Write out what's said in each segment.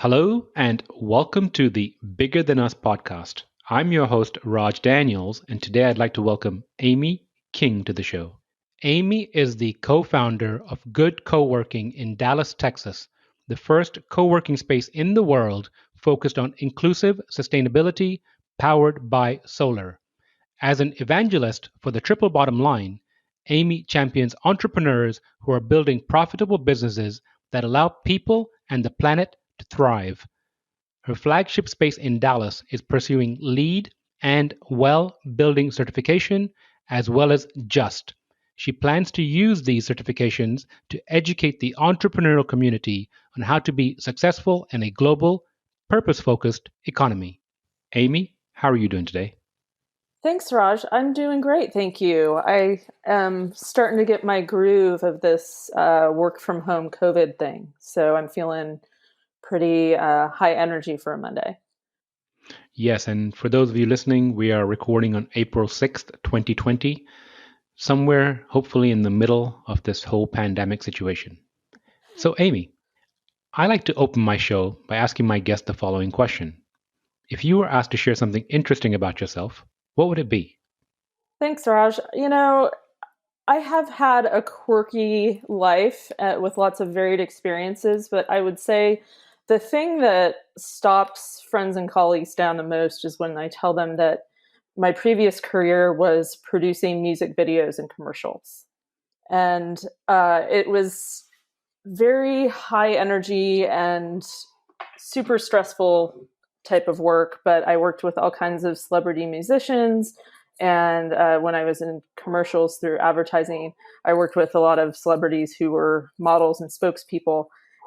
Hello and welcome to the Bigger Than Us podcast. I'm your host, Raj Daniels, and today I'd like to welcome Amy King to the show. Amy is the co founder of Good Coworking in Dallas, Texas, the first co working space in the world focused on inclusive sustainability powered by solar. As an evangelist for the triple bottom line, Amy champions entrepreneurs who are building profitable businesses that allow people and the planet to thrive. Her flagship space in Dallas is pursuing LEED and WELL Building certification, as well as JUST. She plans to use these certifications to educate the entrepreneurial community on how to be successful in a global, purpose focused economy. Amy, how are you doing today? Thanks, Raj. I'm doing great, thank you. I am starting to get my groove of this work from home COVID thing. So I'm feeling pretty high energy for a Monday. Yes, and for those of you listening, we are recording on April 6th, 2020, somewhere hopefully in the middle of this whole pandemic situation. So, Amy, I like to open my show by asking my guest the following question. If you were asked to share something interesting about yourself, what would it be? Thanks, Raj. I have had a quirky life with lots of varied experiences, but I would say the thing that stops friends and colleagues down the most is when I tell them that my previous career was producing music videos and commercials. And it was very high energy and super stressful type of work, but I worked with all kinds of celebrity musicians. And when I was in commercials through advertising, I worked with a lot of celebrities who were models and spokespeople.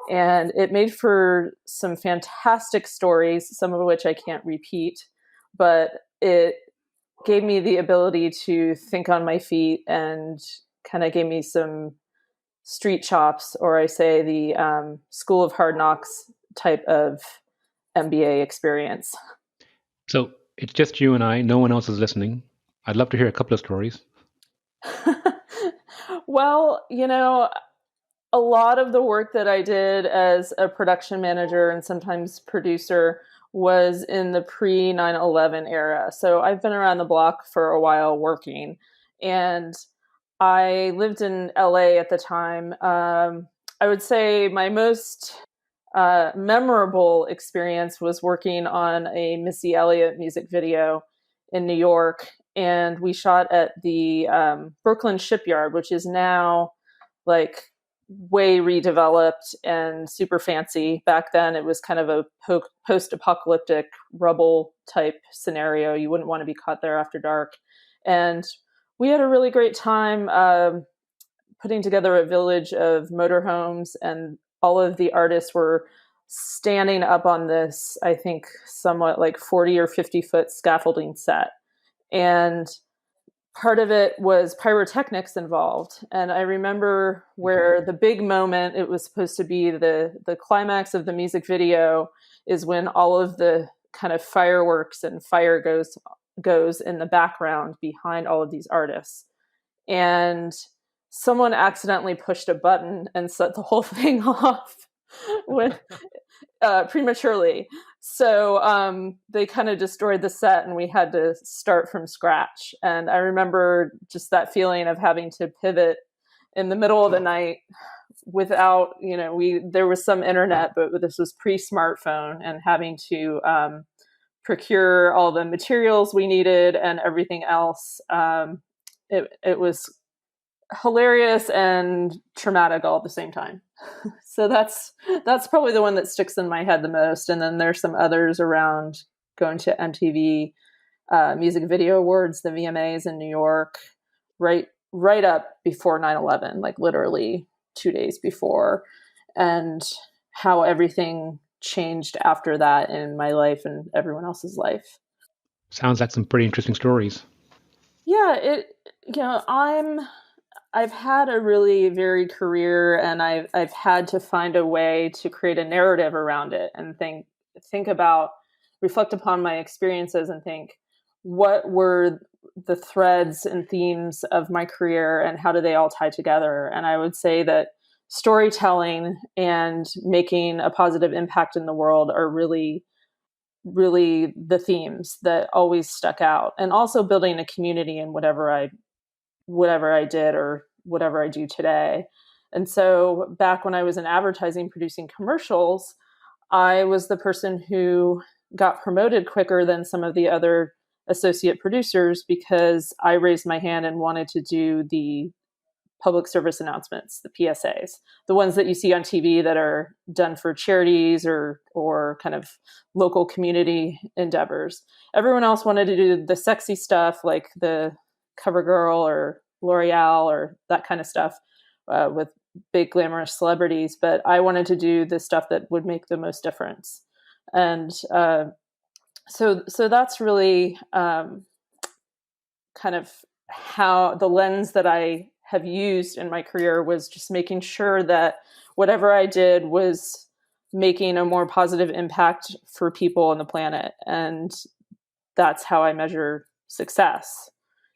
And it made for some fantastic stories, some of which I can't repeat, but it gave me the ability to think on my feet and kind of gave me some street chops, or I say the School of Hard Knocks type of MBA experience. So, it's just you and I, no one else is listening. I'd love to hear a couple of stories. Well, a lot of the work that I did as a production manager and sometimes producer was in the pre 9/11 era. So I've been around the block for a while working, and I lived in LA at the time. I would say my most memorable experience was working on a Missy Elliott music video in New York. And we shot at the Brooklyn Shipyard, which is now like way redeveloped and super fancy. Back then, it was kind of a post-apocalyptic rubble type scenario. You wouldn't want to be caught there after dark. And we had a really great time putting together a village of motorhomes, and all of the artists were standing up on this, I think, somewhat like 40 or 50 foot scaffolding set. And part of it was pyrotechnics involved. And I remember where the big moment, it was supposed to be the climax of the music video, is when all of the kind of fireworks and fire goes in the background behind all of these artists. And someone accidentally pushed a button and set the whole thing off with prematurely. So they kind of destroyed the set, and we had to start from scratch. And I remember just that feeling of having to pivot in the middle of the night without, there was some internet, but this was pre-smartphone, and having to procure all the materials we needed and everything else. It was hilarious and traumatic all at the same time. So that's probably the one that sticks in my head the most. And then there's some others around going to MTV Music Video Awards, the VMAs in New York, right up before 9/11, like literally 2 days before, and how everything changed after that in my life and everyone else's life. Sounds like some pretty interesting stories. Yeah, I've had a really varied career, and I've had to find a way to create a narrative around it and reflect upon my experiences and think, what were the threads and themes of my career and how do they all tie together? And I would say that storytelling and making a positive impact in the world are really, really the themes that always stuck out. And also building a community in whatever I did or whatever I do today. And so back when I was in advertising producing commercials, I was the person who got promoted quicker than some of the other associate producers because I raised my hand and wanted to do the public service announcements, the PSAs, the ones that you see on TV that are done for charities or kind of local community endeavors. Everyone else wanted to do the sexy stuff like the CoverGirl or L'Oreal or that kind of stuff with big glamorous celebrities, but I wanted to do the stuff that would make the most difference. And so that's really kind of how the lens that I have used in my career was just making sure that whatever I did was making a more positive impact for people on the planet. And that's how I measure success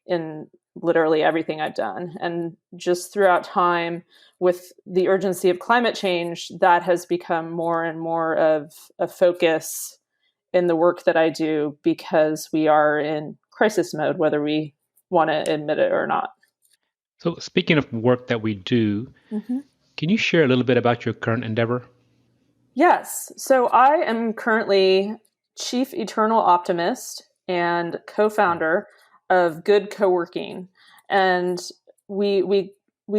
in literally everything I've done. And just throughout time, with the urgency of climate change, that has become more and more of a focus in the work that I do because we are in crisis mode, whether we want to admit it or not. So, speaking of work that we do, can you share a little bit about your current endeavor? Yes. So I am currently Chief Eternal Optimist and co-founder of Good Coworking. And we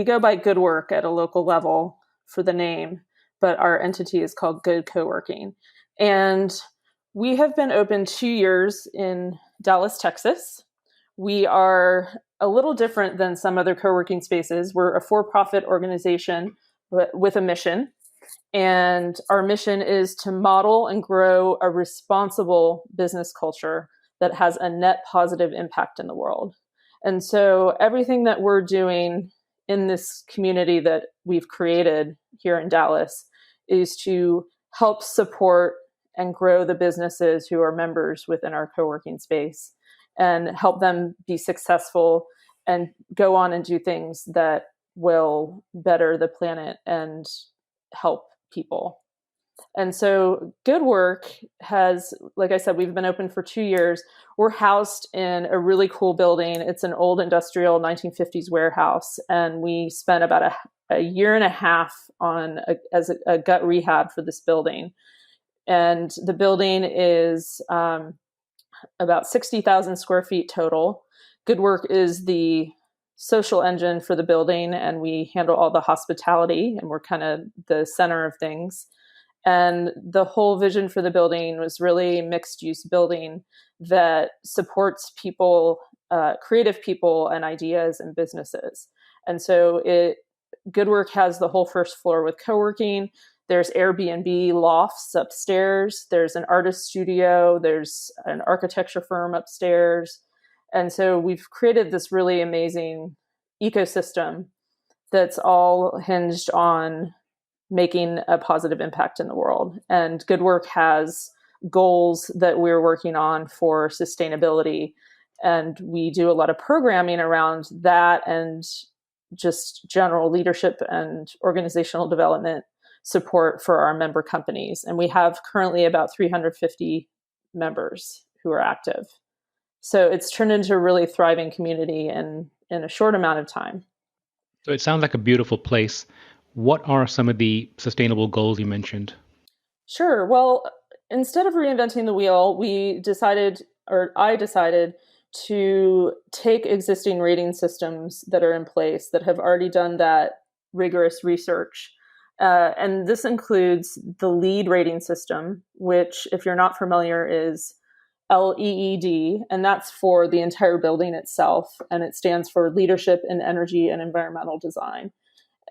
go by Good Work at a local level for the name, but our entity is called Good Coworking. And we have been open 2 years in Dallas, Texas. We are a little different than some other co-working spaces. We're a for-profit organization with a mission. And our mission is to model and grow a responsible business culture that has a net positive impact in the world. And so everything that we're doing in this community that we've created here in Dallas is to help support and grow the businesses who are members within our co-working space and help them be successful and go on and do things that will better the planet and help people. And so Good Work has, like I said, we've been open for 2 years. We're housed in a really cool building. It's an old industrial 1950s warehouse. And we spent about a year and a half on as a gut rehab for this building. And the building is about 60,000 square feet total. Good Work is the social engine for the building, and we handle all the hospitality, and we're kind of the center of things. And the whole vision for the building was really mixed use building that supports people, creative people and ideas and businesses. And so Good Work has the whole first floor with co-working. There's Airbnb lofts upstairs. There's an artist studio. There's an architecture firm upstairs. And so we've created this really amazing ecosystem that's all hinged on making a positive impact in the world. And Good Work has goals that we're working on for sustainability. And we do a lot of programming around that and just general leadership and organizational development support for our member companies. And we have currently about 350 members who are active. So it's turned into a really thriving community in a short amount of time. So, it sounds like a beautiful place. What are some of the sustainable goals you mentioned? Sure. Well, instead of reinventing the wheel, I decided to take existing rating systems that are in place that have already done that rigorous research. And this includes the LEED rating system, which, if you're not familiar, is LEED, and that's for the entire building itself. And it stands for Leadership in Energy and Environmental Design.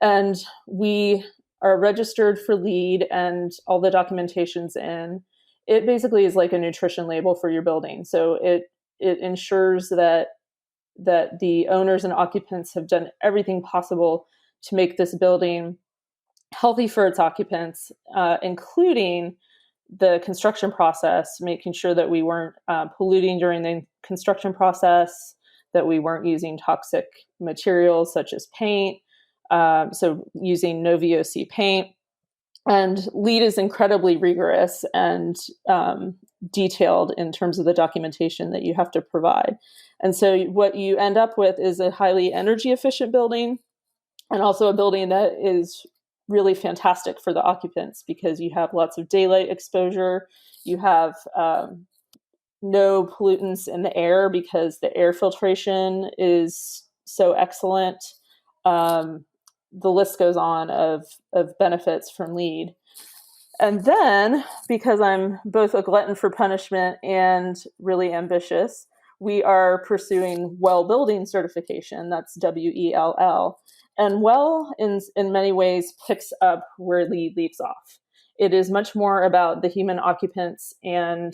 And we are registered for LEED and all the documentation's in. It basically is like a nutrition label for your building. So it ensures that the owners and occupants have done everything possible to make this building healthy for its occupants, including the construction process, making sure that we weren't polluting during the construction process, that we weren't using toxic materials such as paint, So using no VOC paint. And LEED is incredibly rigorous and detailed in terms of the documentation that you have to provide. And so what you end up with is a highly energy efficient building, and also a building that is really fantastic for the occupants because you have lots of daylight exposure. You have no pollutants in the air because the air filtration is so excellent. The list goes on of benefits from LEED. And then, because I'm both a glutton for punishment and really ambitious, we are pursuing WELL building certification. That's WELL. And WELL, in many ways, picks up where LEED leaves off. It is much more about the human occupants and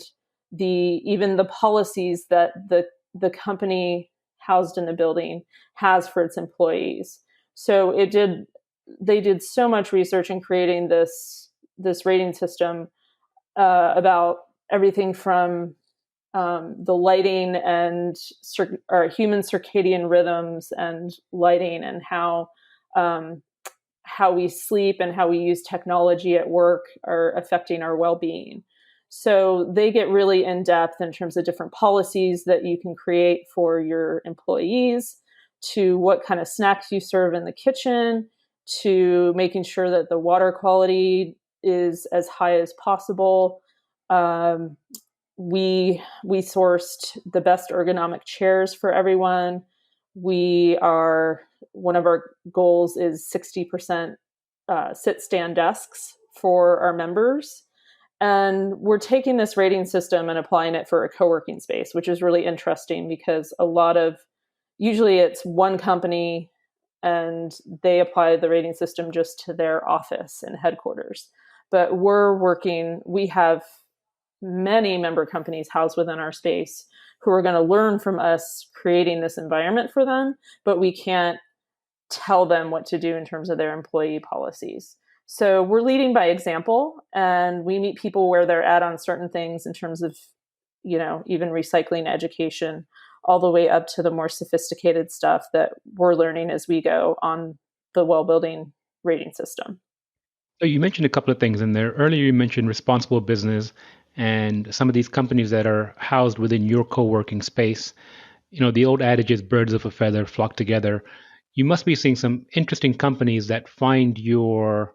even the policies that the company housed in the building has for its employees. So they did so much research in creating this rating system about everything from the lighting and human circadian rhythms and lighting, and how we sleep and how we use technology at work are affecting our well-being. So they get really in depth in terms of different policies that you can create for your employees, to what kind of snacks you serve in the kitchen, to making sure that the water quality is as high as possible. We sourced the best ergonomic chairs for everyone. One of our goals is 60% sit stand desks for our members. And we're taking this rating system and applying it for a co-working space, which is really interesting because usually it's one company and they apply the rating system just to their office and headquarters. But we have many member companies housed within our space who are going to learn from us creating this environment for them, but we can't tell them what to do in terms of their employee policies. So we're leading by example, and we meet people where they're at on certain things in terms of, even recycling education, all the way up to the more sophisticated stuff that we're learning as we go on the WELL building rating system. So you mentioned a couple of things in there. Earlier, you mentioned responsible business and some of these companies that are housed within your co-working space. The old adage is birds of a feather flock together. You must be seeing some interesting companies that find your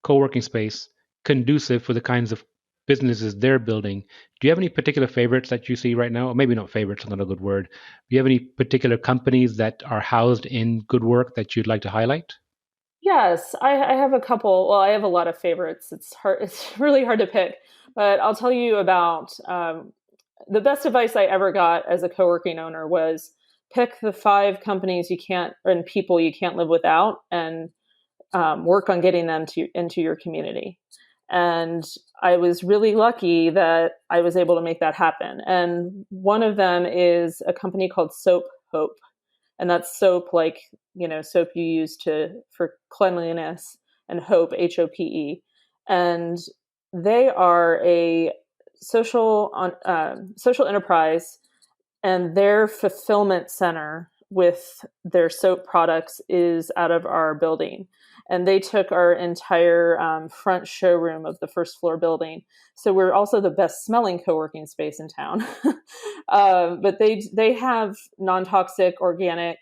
co-working space conducive for the kinds of businesses they're building. Do you have any particular favorites that you see right now? Or maybe not favorites, not a good word. Do you have any particular companies that are housed in good work that you'd like to highlight? Yes, I have a couple. Well, I have a lot of favorites. It's hard. It's really hard to pick, but I'll tell you about the best advice I ever got as a co-working owner was pick the 5 companies and people you can't live without, and work on getting them into your community. And I was really lucky that I was able to make that happen. And one of them is a company called Soap Hope. And that's soap, like, soap you use for cleanliness, and hope, HOPE. And they are a social enterprise, and their fulfillment center with their soap products is out of our building. And they took our entire front showroom of the first floor building. So we're also the best smelling co-working space in town. But they have non-toxic, organic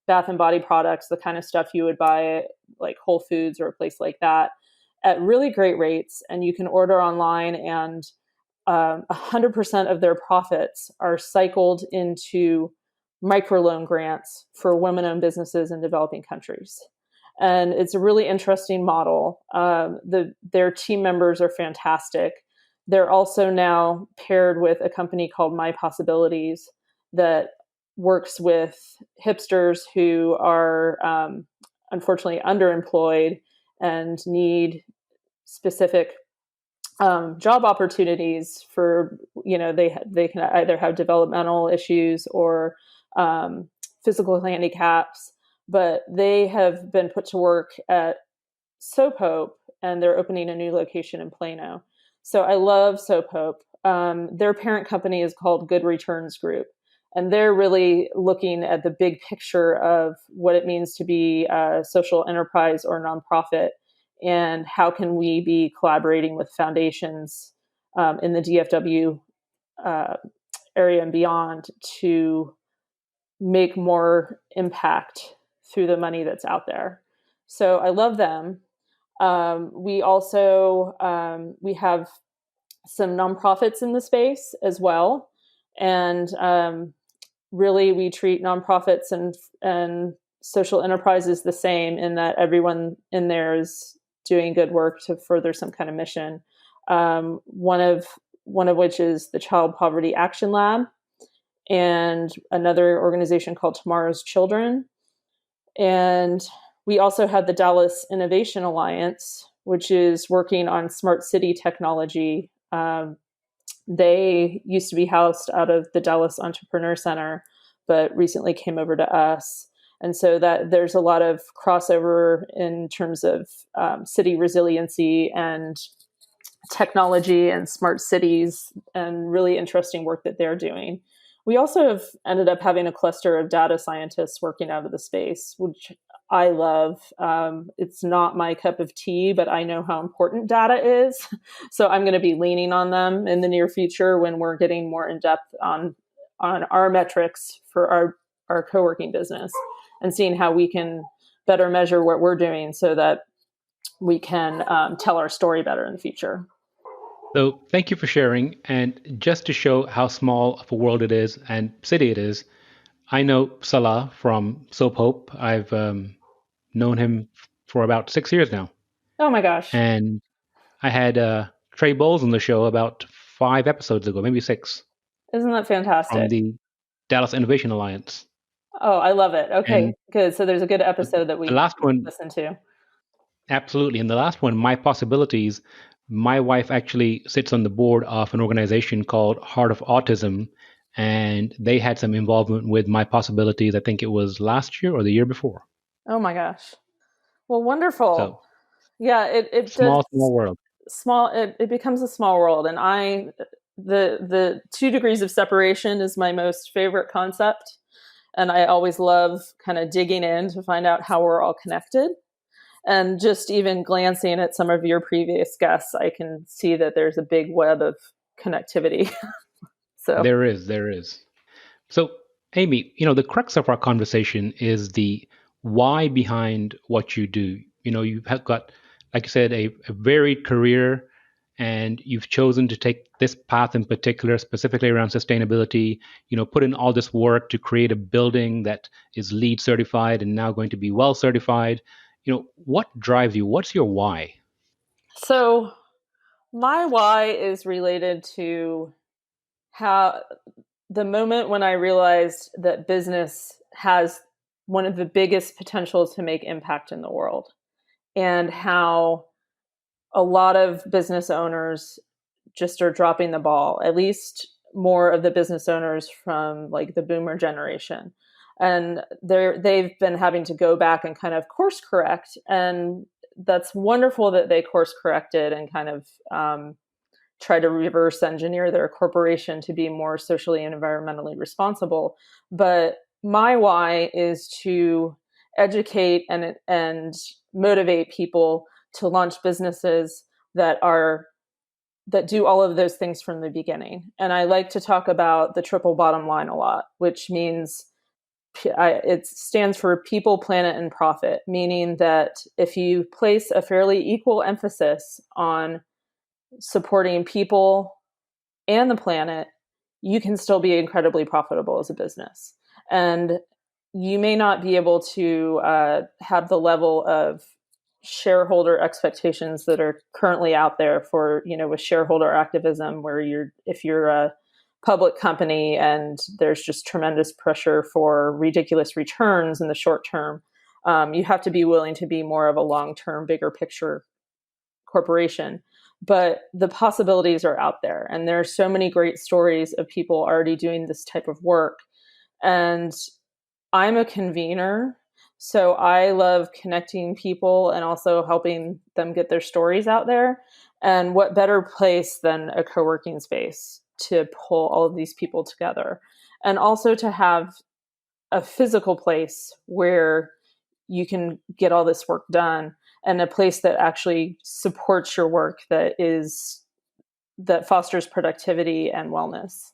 bath and body products, the kind of stuff you would buy at like Whole Foods or a place like that, at really great rates. And you can order online, and 100% of their profits are cycled into microloan grants for women-owned businesses in developing countries. And it's a really interesting model. Their team members are fantastic. They're also now paired with a company called My Possibilities that works with hipsters who are unfortunately underemployed and need specific job opportunities for, they can either have developmental issues or physical handicaps, but they have been put to work at Soap Hope, and they're opening a new location in Plano. So I love Soap Hope. Their parent company is called Good Returns Group, And they're really looking at the big picture of what it means to be a social enterprise or nonprofit, and how can we be collaborating with foundations in the DFW uh, area and beyond to make more impact through the money that's out there. So I love them. We also we have some nonprofits in the space as well, and really we treat nonprofits and social enterprises the same, in that everyone in there is doing good work to further some kind of mission. One of which is the Child Poverty Action Lab, and another organization called Tomorrow's Children. And we also have the Dallas Innovation Alliance, which is working on smart city technology. They used to be housed out of the Dallas Entrepreneur Center, but recently came over to us. And so that there's a lot of crossover in terms of city resiliency and technology and smart cities, and really interesting work that they're doing. We also have ended up having a cluster of data scientists working out of the space, which I love. It's not my cup of tea, but I know how important data is. So I'm going to be leaning on them in the near future when we're getting more in depth on our metrics for our co-working business, and seeing how we can better measure what we're doing so that we can tell our story better in the future. So thank you for sharing. And just to show how small of a world it is and city it is, I know Salah from Soap Hope. I've known him for about 6 years now. Oh my gosh. And I had Trey Bowles on the show about 5 episodes ago, maybe 6, Isn't that from fantastic? the Dallas Innovation Alliance. Oh, I love it. Okay, And good. So there's a good the, episode that the we last one, listen to. absolutely. And the last one, My Possibilities, my wife actually sits on the board of an organization called Heart of Autism. And they had some involvement with My Possibilities. I think it was last year or the year before. Oh my gosh. Well, wonderful. So Yeah, it does small world. small it becomes a small world, and the 2 degrees of separation is my most favorite concept, and I always love kind of digging in to find out how we're all connected. And just even glancing at some of your previous guests, I can see that there's a big web of connectivity. So, There is, there is. So, Amy, the crux of our conversation is the why behind what you do. You've got, like you said, a varied career, and you've chosen to take this path in particular, specifically around sustainability, put in all this work to create a building that is LEED certified and now going to be well certified. What drives you? What's your why? so my why is related to how the moment when I realized that business has one of the biggest potentials to make impact in the world, and how a lot of business owners just are dropping the ball, at least more of the business owners from like the boomer generation. And they've been having to go back and kind of course correct. And that's wonderful that they course corrected and kind of try to reverse engineer their corporation to be more socially and environmentally responsible. But my why is to educate and motivate people to launch businesses that do all of those things from the beginning. And I like to talk about the triple bottom line a lot, which means it stands for people, planet, and profit, meaning that if you place a fairly equal emphasis on supporting people and the planet, you can still be incredibly profitable as a business. And you may not be able to have the level of shareholder expectations that are currently out there for, with shareholder activism, where if you're a public company and there's just tremendous pressure for ridiculous returns in the short term, you have to be willing to be more of a long-term, bigger picture corporation. But the possibilities are out there, and there are so many great stories of people already doing this type of work. And I'm a convener, so I love connecting people and also helping them get their stories out there. And what better place than a co-working space to pull all of these people together? and also to have a physical place where you can get all this work done, and a place that actually supports your work, that fosters productivity and wellness.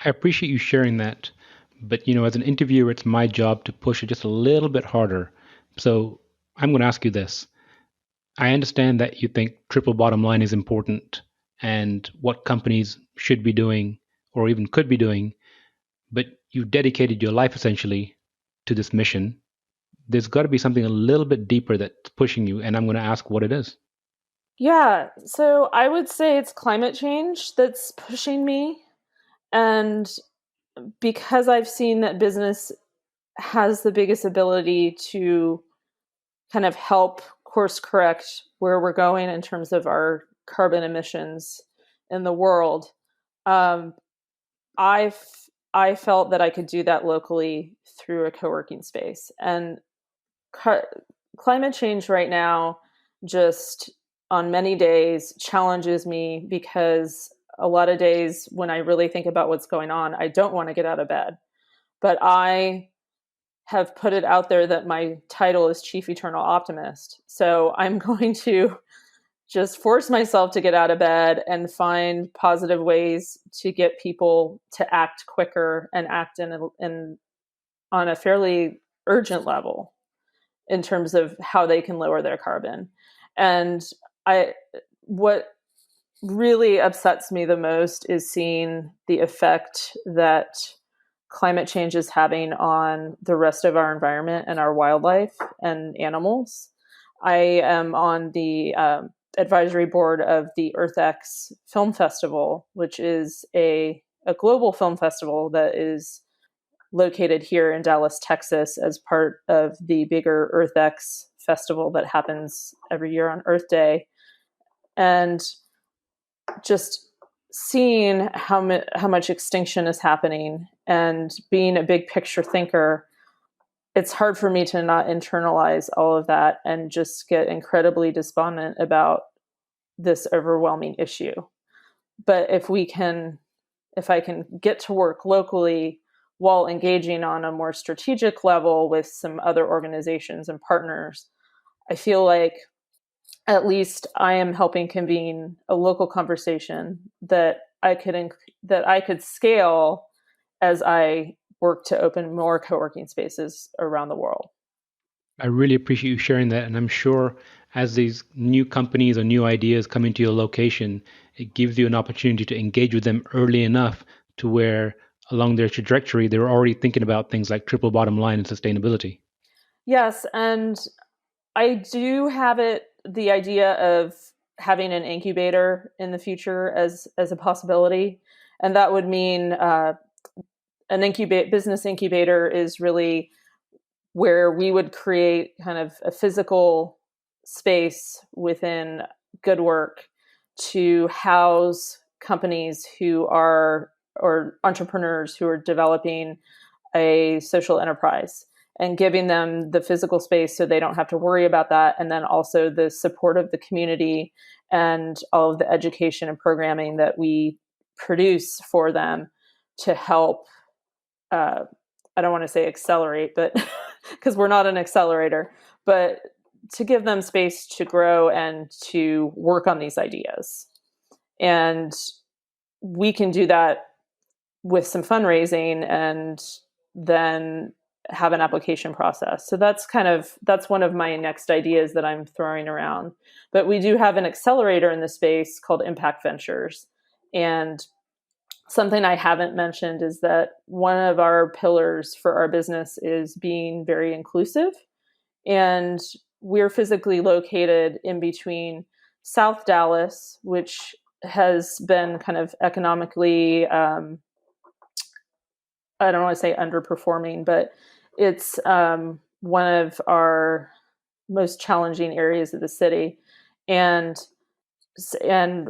I appreciate you sharing that. But, as an interviewer, it's my job to push it just a little bit harder. So I'm going to ask you this. I understand that you think triple bottom line is important and what companies should be doing or even could be doing, but you've dedicated your life essentially to this mission. There's got to be something a little bit deeper that's pushing you, and I'm going to ask what it is. Yeah, so I would say it's climate change that's pushing me. And because I've seen that business has the biggest ability to kind of help course correct where we're going in terms of our carbon emissions in the world, um, I I felt that I could do that locally through a co-working space. And car- climate change right now, just on many days, challenges me, because a lot of days when I really think about what's going on, I don't want to get out of bed. But I have put it out there that my title is Chief Eternal Optimist. So I'm going to just force myself to get out of bed and find positive ways to get people to act quicker and act in on a fairly urgent level in terms of how they can lower their carbon. And I what really upsets me the most is seeing the effect that climate change is having on the rest of our environment and our wildlife and animals. I am on the advisory board of the EarthX Film Festival, which is a global film festival that is located here in Dallas, Texas, as part of the bigger EarthX festival that happens every year on Earth Day. And just seeing how much extinction is happening, and being a big picture thinker, it's hard for me to not internalize all of that and just get incredibly despondent about this overwhelming issue. But if I can get to work locally while engaging on a more strategic level with some other organizations and partners, I feel like at least I am helping convene a local conversation that I could scale as I work to open more co-working spaces around the world. I really appreciate you sharing that. And I'm sure as these new companies or new ideas come into your location, it gives you an opportunity to engage with them early enough to where along their trajectory, they're already thinking about things like triple bottom line and sustainability. Yes, and I do have the idea of having an incubator in the future as a possibility, and that would mean business incubator is really where we would create kind of a physical space within Good Work to house companies who are, or entrepreneurs who are developing a social enterprise, and giving them the physical space so they don't have to worry about that. And then also the support of the community and all of the education and programming that we produce for them to help. I don't want to say accelerate, but because we're not an accelerator, but to give them space to grow and to work on these ideas. And we can do that with some fundraising, and then have an application process. So that's one of my next ideas that I'm throwing around. But we do have an accelerator in the space called Impact Ventures. And something I haven't mentioned is that one of our pillars for our business is being very inclusive. And we're physically located in between South Dallas, which has been kind of economically, I don't want to say underperforming, but it's one of our most challenging areas of the city. And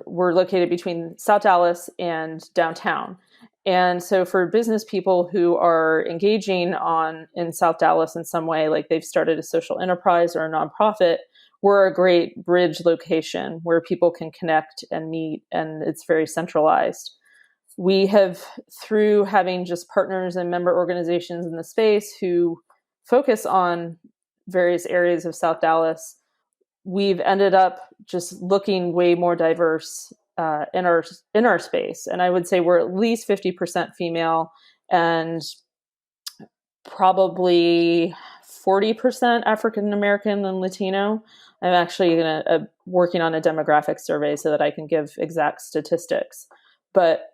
we're located between South Dallas and downtown. And so for business people who are engaging in South Dallas in some way, like they've started a social enterprise or a nonprofit, we're a great bridge location where people can connect and meet, and it's very centralized. we have, through having just partners and member organizations in the space who focus on various areas of South Dallas, we've ended up just looking way more diverse in our space. And I would say we're at least 50% female and probably 40% African American and Latino. I'm actually working on a demographic survey so that I can give exact statistics. But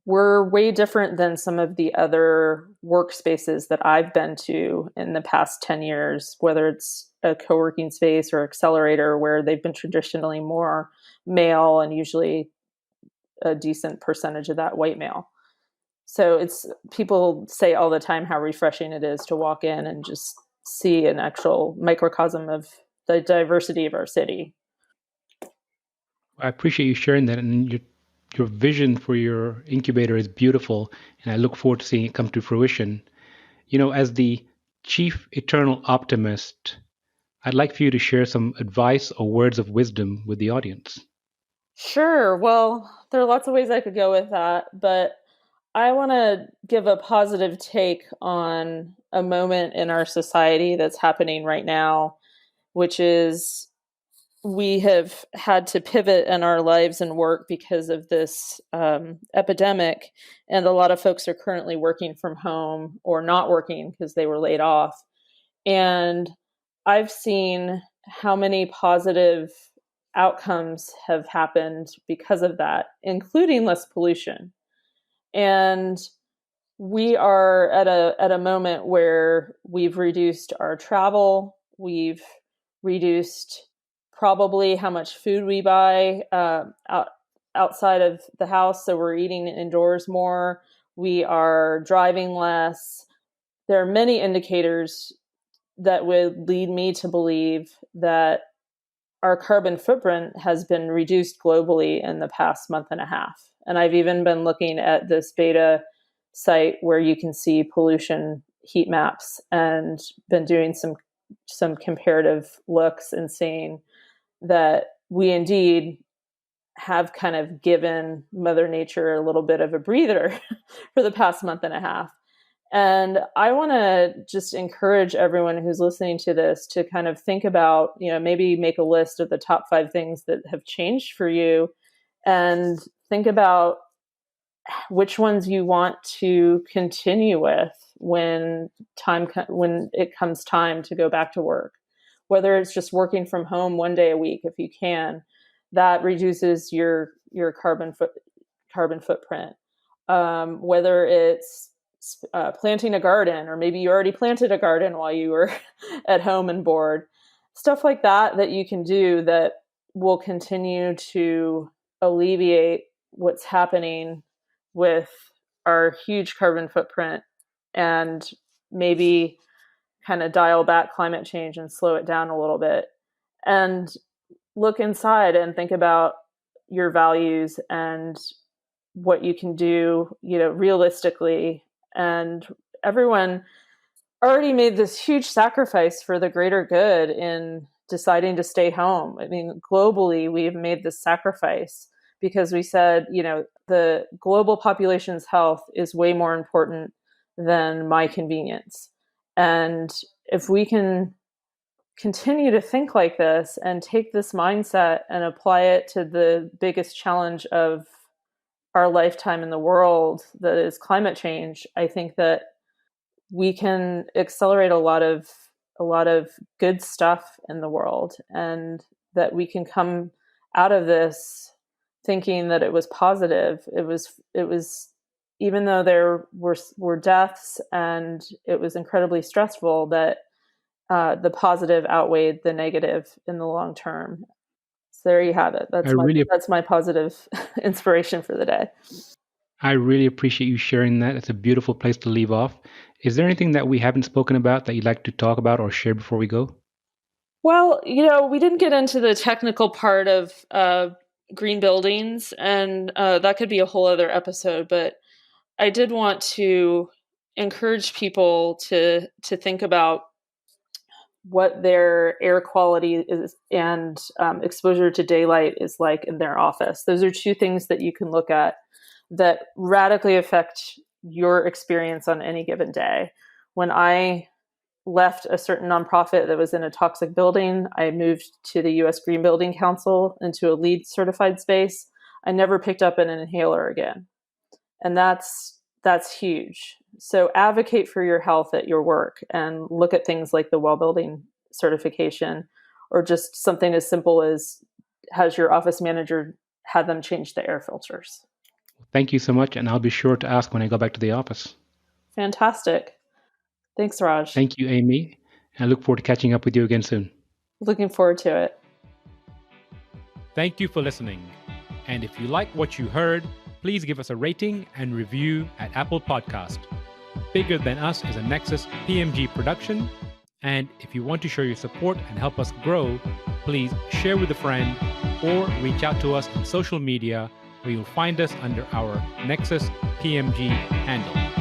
we're way different than some of the other workspaces that I've been to in the past 10 years, whether it's a co-working space or accelerator, where they've been traditionally more male and usually a decent percentage of that white male. So people say all the time how refreshing it is to walk in and just see an actual microcosm of the diversity of our city. I appreciate you sharing that, and your vision for your incubator is beautiful, and I look forward to seeing it come to fruition. As the chief eternal optimist, I'd like for you to share some advice or words of wisdom with the audience. Sure. Well, there are lots of ways I could go with that, but I want to give a positive take on a moment in our society that's happening right now, which is we have had to pivot in our lives and work because of this epidemic. And a lot of folks are currently working from home or not working because they were laid off. And I've seen how many positive outcomes have happened because of that, including less pollution. And we are at a moment where we've reduced our travel, we've reduced probably how much food we buy outside of the house, so we're eating indoors more. We are driving less. There are many indicators that would lead me to believe that our carbon footprint has been reduced globally in the past month and a half. And I've even been looking at this beta site where you can see pollution heat maps and been doing some comparative looks and seeing that we indeed have kind of given Mother Nature a little bit of a breather for the past month and a half. And I want to just encourage everyone who's listening to this to kind of think about, maybe make a list of the top 5 things that have changed for you and think about which ones you want to continue with when it comes time to go back to work. Whether it's just working from home one day a week, if you can, that reduces your carbon footprint. Whether it's planting a garden, or maybe you already planted a garden while you were at home and bored, stuff like that you can do that will continue to alleviate what's happening with our huge carbon footprint and maybe kind of dial back climate change and slow it down a little bit. And look inside and think about your values and what you can do, realistically. And everyone already made this huge sacrifice for the greater good in deciding to stay home. I mean, globally, we've made this sacrifice because we said, the global population's health is way more important than my convenience. And if we can continue to think like this and take this mindset and apply it to the biggest challenge of our lifetime in the world, that is climate change, I think that we can accelerate a lot of good stuff in the world, and that we can come out of this thinking that it was positive. It was even though there were deaths and it was incredibly stressful, that the positive outweighed the negative in the long term. So there you have it. That's my positive inspiration for the day. I really appreciate you sharing that. It's a beautiful place to leave off. Is there anything that we haven't spoken about that you'd like to talk about or share before we go? Well, we didn't get into the technical part of green buildings, and that could be a whole other episode, but I did want to encourage people to think about what their air quality is and exposure to daylight is like in their office. Those are 2 things that you can look at that radically affect your experience on any given day. When I left a certain nonprofit that was in a toxic building, I moved to the U.S. Green Building Council into a LEED certified space. I never picked up an inhaler again. And that's huge. So advocate for your health at your work and look at things like the well building certification, or just something as simple as, has your office manager had them change the air filters? Thank you so much, and I'll be sure to ask when I go back to the office. Fantastic. Thanks, Raj. Thank you, Amy. I look forward to catching up with you again soon. Looking forward to it. Thank you for listening. And if you like what you heard, please give us a rating and review at Apple Podcast. Bigger Than Us is a Nexus PMG production. And if you want to show your support and help us grow, please share with a friend or reach out to us on social media, where you'll find us under our Nexus PMG handle.